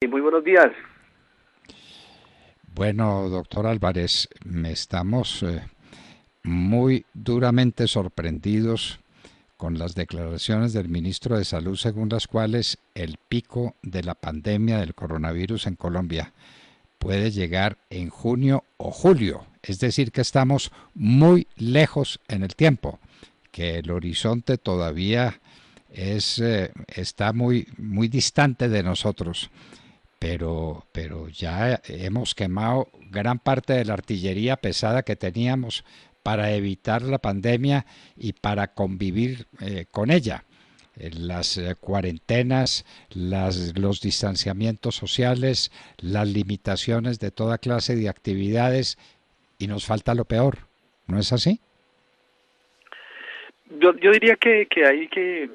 Muy buenos días. Bueno, doctor Álvarez, estamos muy duramente sorprendidos con las declaraciones del ministro de Salud según las cuales el pico de la pandemia del coronavirus en Colombia puede llegar en junio o julio. Es decir, que estamos muy lejos en el tiempo, que el horizonte todavía está muy distante de nosotros, pero ya hemos quemado gran parte de la artillería pesada que teníamos para evitar la pandemia y para convivir con ella. Las cuarentenas, los distanciamientos sociales, las limitaciones de toda clase de actividades, y nos falta lo peor. ¿No es así? Yo diría que hay que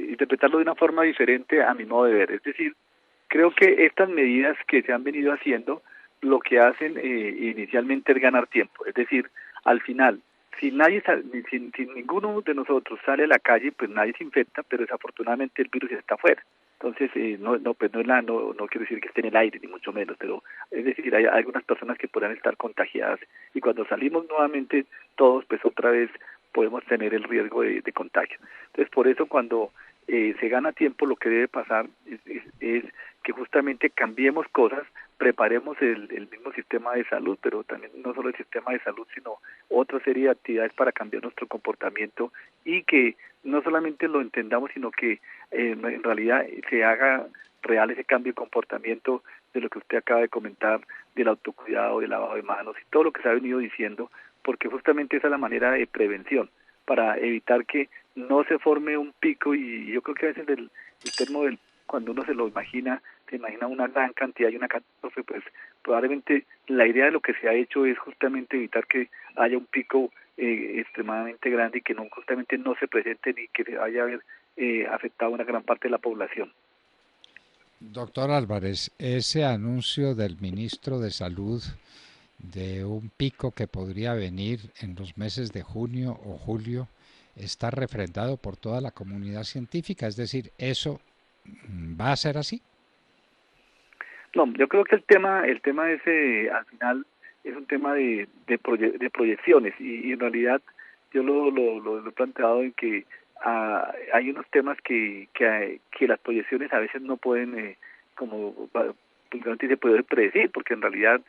interpretarlo de una forma diferente a mi modo de ver. Es decir, creo que estas medidas que se han venido haciendo, lo que hacen inicialmente es ganar tiempo. Es decir, al final, si ninguno de nosotros sale a la calle, pues nadie se infecta, pero desafortunadamente el virus está afuera. Entonces, pues no quiero decir que esté en el aire, ni mucho menos, pero es decir, hay algunas personas que podrán estar contagiadas y cuando salimos nuevamente todos, pues otra vez podemos tener el riesgo de contagio. Entonces, por eso cuando se gana tiempo, lo que debe pasar es que justamente cambiemos cosas, preparemos el mismo sistema de salud, pero también no solo el sistema de salud, sino otra serie de actividades para cambiar nuestro comportamiento y que no solamente lo entendamos, sino que en realidad se haga real ese cambio de comportamiento de lo que usted acaba de comentar, del autocuidado, del lavado de manos y todo lo que se ha venido diciendo, porque justamente esa es la manera de prevención, para evitar que no se forme un pico y yo creo que a veces el termo cuando uno se imagina una gran cantidad y una catástrofe, pues probablemente la idea de lo que se ha hecho es justamente evitar que haya un pico extremadamente grande y que no justamente no se presente ni que se vaya a haber afectado a una gran parte de la población. Doctor Álvarez, ese anuncio del ministro de Salud de un pico que podría venir en los meses de junio o julio está refrendado por toda la comunidad científica, es decir, eso va a ser así. No, yo creo que el tema es, al final, es un tema de proyecciones y en realidad yo lo he planteado en que hay unos temas que las proyecciones a veces no pueden, se puede predecir, porque en realidad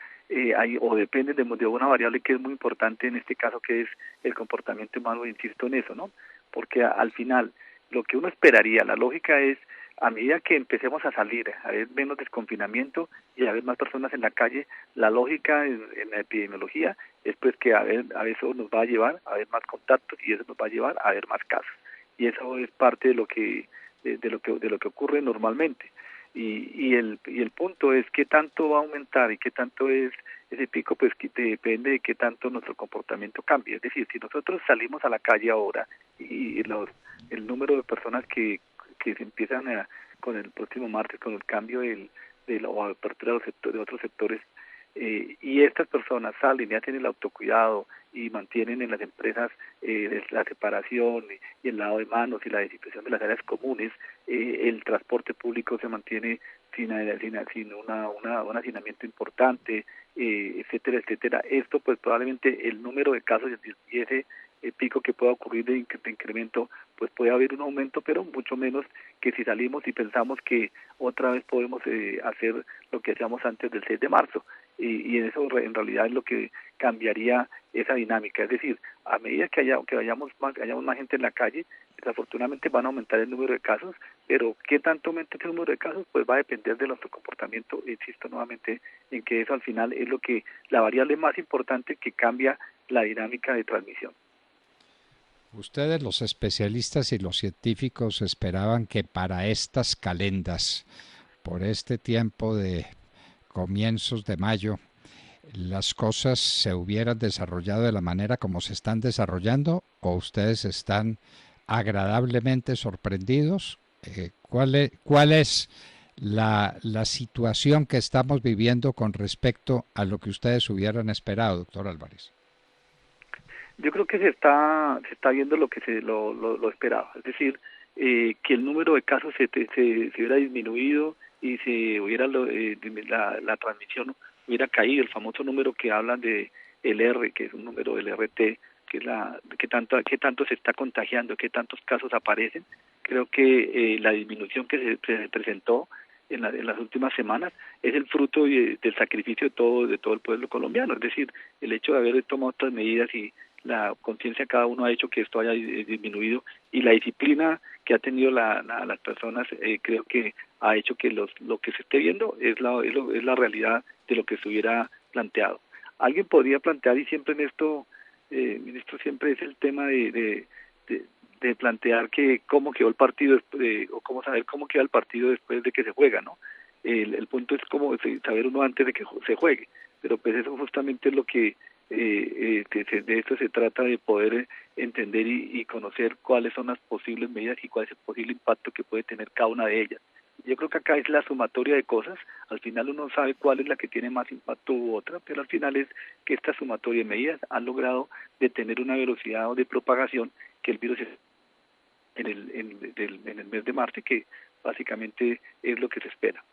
hay o depende de una variable que es muy importante en este caso, que es el comportamiento humano, insisto en eso, ¿no? Porque al final, lo que uno esperaría, la lógica es a medida que empecemos a salir, a ver menos desconfinamiento y a ver más personas en la calle, la lógica en la epidemiología es pues que a ver eso nos va a llevar a ver más contactos y eso nos va a llevar a ver más casos. Y eso es parte de lo que de lo que ocurre normalmente. Y el punto es qué tanto va a aumentar y qué tanto es ese pico, pues que depende de qué tanto nuestro comportamiento cambie. Es decir, si nosotros salimos a la calle ahora y el número de personas que se empiezan con el próximo martes, con el cambio de la apertura de otros sectores, y estas personas salen y hacen el autocuidado y mantienen en las empresas la separación y el lavado de manos y la desinfección de las áreas comunes, el transporte público se mantiene sin un hacinamiento importante, etcétera, etcétera. Esto pues probablemente el número de casos y ese pico que pueda ocurrir de incremento, pues puede haber un aumento, pero mucho menos que si salimos y pensamos que otra vez podemos hacer lo que hacíamos antes del 6 de marzo. Y eso en realidad es lo que cambiaría esa dinámica. Es decir, a medida que hayamos más gente en la calle, desafortunadamente van a aumentar el número de casos, pero qué tanto aumente ese número de casos, pues va a depender de nuestro comportamiento. Insisto nuevamente en que eso al final es la variable más importante que cambia la dinámica de transmisión. Ustedes, los especialistas y los científicos, esperaban que para estas calendas, por este tiempo de comienzos de mayo, las cosas se hubieran desarrollado de la manera como se están desarrollando, o ustedes están agradablemente sorprendidos. ¿Cuál es la situación que estamos viviendo con respecto a lo que ustedes hubieran esperado, doctor Álvarez? Yo creo que se está viendo lo que lo esperaba, es decir, que el número de casos se hubiera disminuido y se hubiera la transmisión hubiera caído, el famoso número que hablan de el R, que es un número del RT, que es qué tanto se está contagiando, qué tantos casos aparecen. Creo que la disminución que se presentó en las últimas semanas es el fruto del sacrificio de todo el pueblo colombiano, es decir, el hecho de haber tomado estas medidas y la conciencia de cada uno ha hecho que esto haya disminuido, y la disciplina que ha tenido las personas creo que ha hecho que lo que se esté viendo es la realidad de lo que se hubiera planteado. Alguien podría plantear, y siempre en esto, ministro, siempre es el tema de plantear que cómo quedó el partido, o cómo saber cómo queda el partido después de que se juega, ¿no? El punto es cómo saber uno antes de que se juegue, pero pues eso justamente es lo que de esto se trata, de poder entender y conocer cuáles son las posibles medidas y cuál es el posible impacto que puede tener cada una de ellas. Yo creo que acá es la sumatoria de cosas, al final uno sabe cuál es la que tiene más impacto u otra, pero al final es que esta sumatoria de medidas han logrado detener una velocidad de propagación que el virus en el mes de marzo, que básicamente es lo que se espera.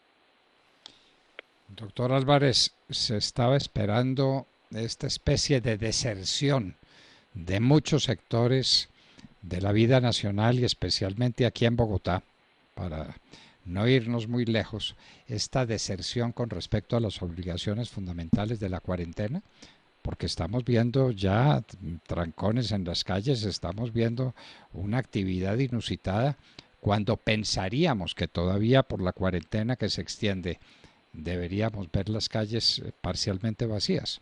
Doctor Álvarez, se estaba esperando esta especie de deserción de muchos sectores de la vida nacional y especialmente aquí en Bogotá, para no irnos muy lejos, esta deserción con respecto a las obligaciones fundamentales de la cuarentena, porque estamos viendo ya trancones en las calles, estamos viendo una actividad inusitada cuando pensaríamos que todavía por la cuarentena que se extiende deberíamos ver las calles parcialmente vacías.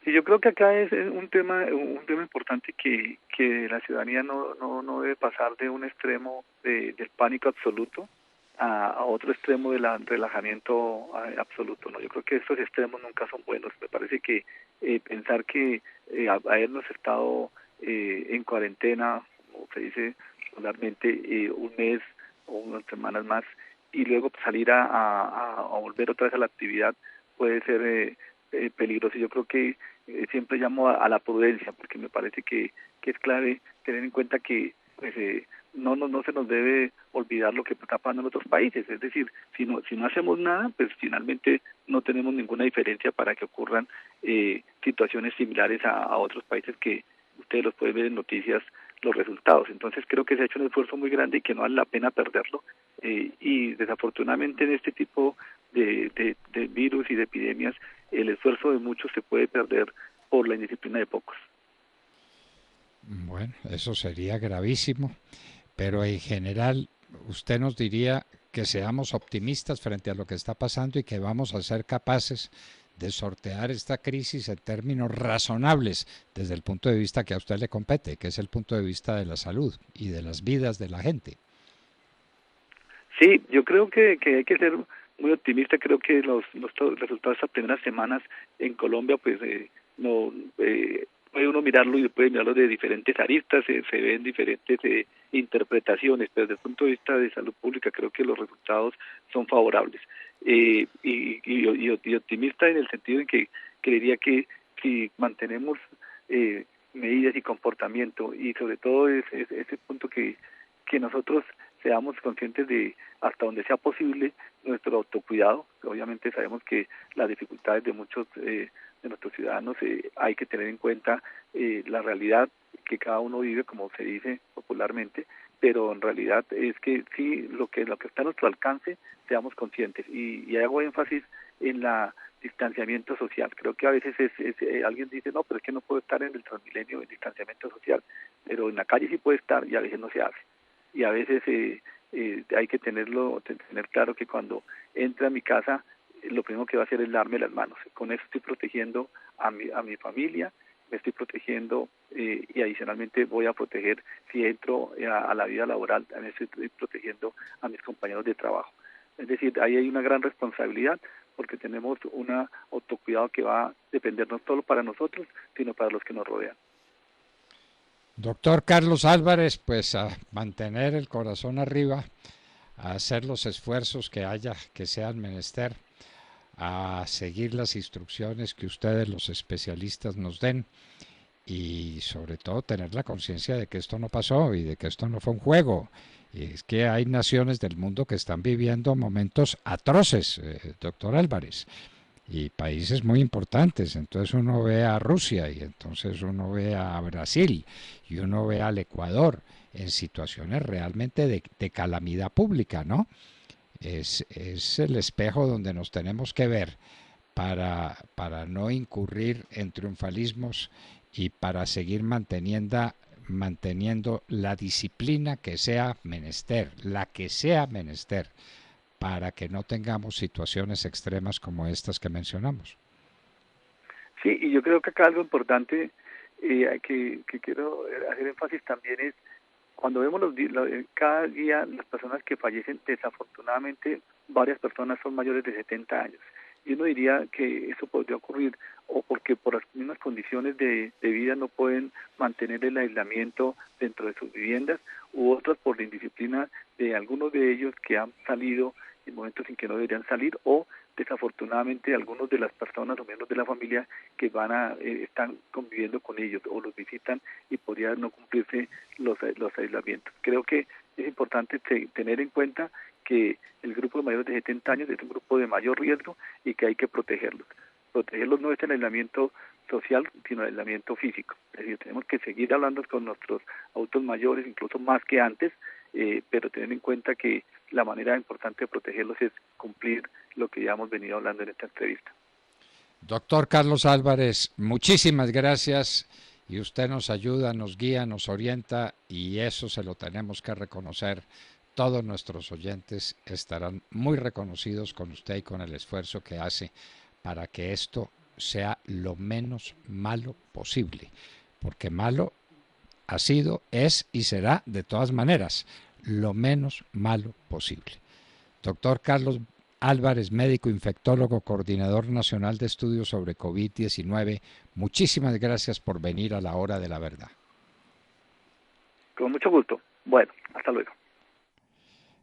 Sí, yo creo que acá es un tema importante que la ciudadanía no debe pasar de un extremo del pánico absoluto a otro extremo del relajamiento absoluto, ¿no? Yo creo que estos extremos nunca son buenos. Me parece que pensar que habernos estado en cuarentena, como se dice popularmente, un mes o unas semanas más, y luego salir a volver otra vez a la actividad puede ser peligroso. Yo creo que siempre llamo a la prudencia, porque me parece que es clave tener en cuenta que pues no se nos debe olvidar lo que está pasando en otros países. Es decir, si no hacemos nada, pues finalmente no tenemos ninguna diferencia para que ocurran situaciones similares a otros países que ustedes los pueden ver en noticias los resultados. Entonces creo que se ha hecho un esfuerzo muy grande y que no vale la pena perderlo, y desafortunadamente en este tipo de virus y de epidemias el esfuerzo de muchos se puede perder por la indisciplina de pocos. Bueno, eso sería gravísimo, pero en general usted nos diría que seamos optimistas frente a lo que está pasando y que vamos a ser capaces de sortear esta crisis en términos razonables desde el punto de vista que a usted le compete, que es el punto de vista de la salud y de las vidas de la gente. Sí, yo creo que hay que ser muy optimista. Creo que los resultados de estas primeras semanas en Colombia, pues no puede uno mirarlo y puede mirarlo de diferentes aristas, se ven diferentes interpretaciones, pero desde el punto de vista de salud pública creo que los resultados son favorables. Y optimista en el sentido en que creería que si mantenemos medidas y comportamiento, y sobre todo ese punto que nosotros seamos conscientes de hasta donde sea posible nuestro autocuidado. Obviamente sabemos que las dificultades de muchos de nuestros ciudadanos, hay que tener en cuenta la realidad que cada uno vive, como se dice popularmente, pero en realidad es que sí, lo que está a nuestro alcance, seamos conscientes. Y hago énfasis en la distanciamiento social. Creo que a veces alguien dice, no, pero es que no puedo estar en el Transmilenio en distanciamiento social, pero en la calle sí puede estar, y a veces no se hace. Y a veces hay que tener claro que cuando entra a mi casa, lo primero que va a hacer es lavarme las manos. Con eso estoy protegiendo a mi familia, me estoy protegiendo, y adicionalmente voy a proteger, si entro a la vida laboral, también estoy protegiendo a mis compañeros de trabajo. Es decir, ahí hay una gran responsabilidad, porque tenemos un autocuidado que va a depender no solo para nosotros, sino para los que nos rodean. Doctor Carlos Álvarez, pues a mantener el corazón arriba, a hacer los esfuerzos que sean menester, a seguir las instrucciones que ustedes los especialistas nos den y sobre todo tener la conciencia de que esto no pasó y de que esto no fue un juego. Y es que hay naciones del mundo que están viviendo momentos atroces, doctor Álvarez, y países muy importantes. Entonces uno ve a Rusia y entonces uno ve a Brasil y uno ve al Ecuador en situaciones realmente de calamidad pública, ¿no? Es el espejo donde nos tenemos que ver para no incurrir en triunfalismos y para seguir manteniendo la disciplina que sea menester, la que sea menester, para que no tengamos situaciones extremas como estas que mencionamos. Sí, y yo creo que acá algo importante que quiero hacer énfasis también es cuando vemos cada día las personas que fallecen, desafortunadamente varias personas son mayores de 70 años. Y uno diría que eso podría ocurrir o porque por las mismas condiciones de vida no pueden mantener el aislamiento dentro de sus viviendas, u otras por la indisciplina de algunos de ellos que han salido en momentos en que no deberían salir, o desafortunadamente algunos de las personas o miembros de la familia que están conviviendo con ellos o los visitan y podría no cumplirse los aislamientos. Creo que es importante tener en cuenta que el grupo de mayores de 70 años es un grupo de mayor riesgo y que hay que protegerlos. Protegerlos no es el aislamiento social, sino el aislamiento físico. Es decir, tenemos que seguir hablando con nuestros adultos mayores, incluso más que antes, pero tener en cuenta que la manera importante de protegerlos es cumplir lo que ya hemos venido hablando en esta entrevista. Doctor Carlos Álvarez, muchísimas gracias y usted nos ayuda, nos guía, nos orienta y eso se lo tenemos que reconocer. Todos nuestros oyentes estarán muy reconocidos con usted y con el esfuerzo que hace para que esto sea lo menos malo posible, porque malo ha sido, es y será de todas maneras lo menos malo posible. Doctor Carlos Álvarez, médico infectólogo, coordinador nacional de estudios sobre COVID-19, muchísimas gracias por venir a la hora de la verdad. Con mucho gusto. Bueno, hasta luego.